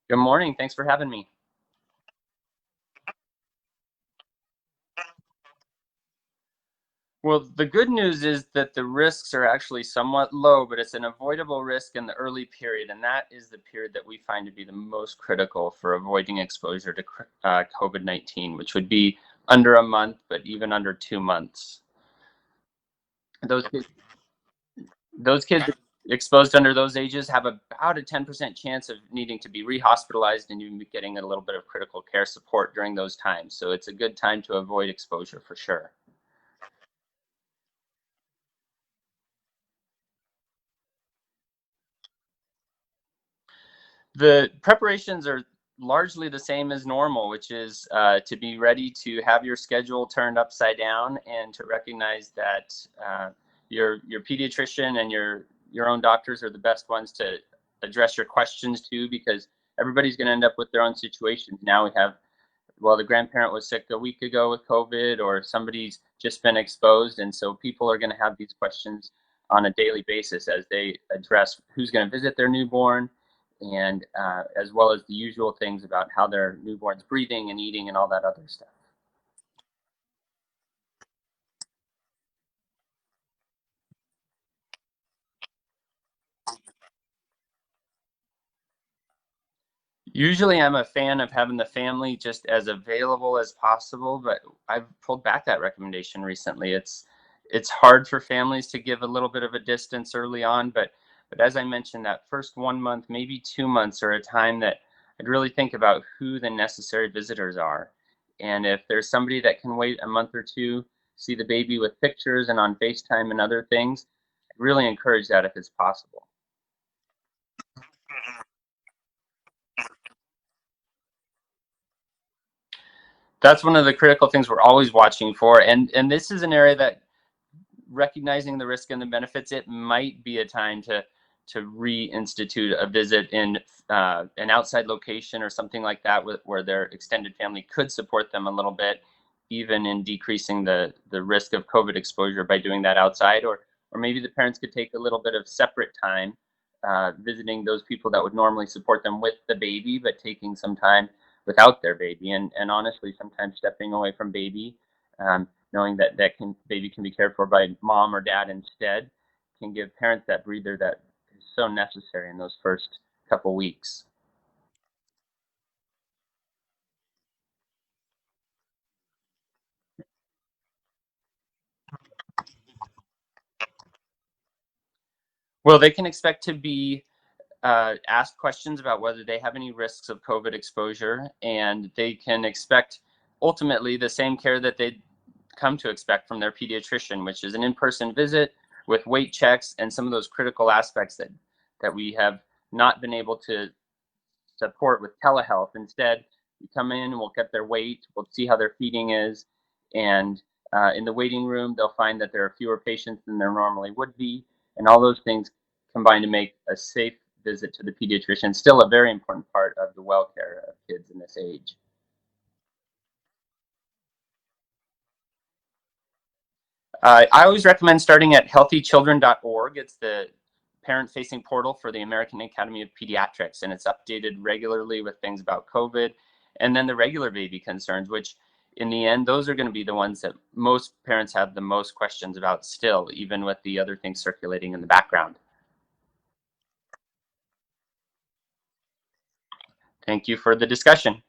Good morning. Thanks for having me. Well, the good news is that the risks are actually somewhat low, but it's an avoidable risk in the early period. And that is the period that we find to be the most critical for avoiding exposure to COVID 19, which would be under a month, but even under 2 months. Those kids, those kids exposed under those ages have about a 10% chance of needing to be rehospitalized and even getting a little bit of critical care support during those times. So it's a good time to avoid exposure for sure. The preparations are largely the same as normal, which is to be ready to have your schedule turned upside down and to recognize that your pediatrician and your own doctors are the best ones to address your questions to, because everybody's going to end up with their own situations. Now we have, well, the grandparent was sick a week ago with COVID, or somebody's just been exposed, and so people are going to have these questions on a daily basis as they address who's going to visit their newborn, and as well as the usual things about how their newborn's breathing and eating and all that other stuff. Usually, I'm a fan of having the family just as available as possible, but I've pulled back that recommendation recently. It's hard for families to give a little bit of a distance early on, but as I mentioned, that first 1 month, maybe 2 months, are a time that I'd really think about who the necessary visitors are, and if there's somebody that can wait a month or two, see the baby with pictures and on FaceTime and other things, I'd really encourage that if it's possible. That's one of the critical things we're always watching for, and this is an area that, recognizing the risk and the benefits, it might be a time to reinstitute a visit in an outside location or something like that, where their extended family could support them a little bit, even in decreasing the risk of COVID exposure by doing that outside, or maybe the parents could take a little bit of separate time visiting those people that would normally support them with the baby, but taking some time without their baby, and honestly, sometimes stepping away from baby, knowing that baby can be cared for by mom or dad instead, can give parents that breather that is so necessary in those first couple weeks. Well, they can expect to be asked questions about whether they have any risks of COVID exposure, and they can expect ultimately the same care that they come to expect from their pediatrician, which is an in-person visit with weight checks and some of those critical aspects that we have not been able to support with telehealth. Instead, you come in and we'll get their weight, we'll see how their feeding is, and in the waiting room, they'll find that there are fewer patients than there normally would be, and all those things combine to make a safe visit to the pediatrician still a very important part of the well care of kids in this age. I always recommend starting at healthychildren.org. It's the parent facing portal for the American Academy of Pediatrics, and it's updated regularly with things about COVID and then the regular baby concerns, which in the end, those are going to be the ones that most parents have the most questions about still, even with the other things circulating in the background. Thank you for the discussion.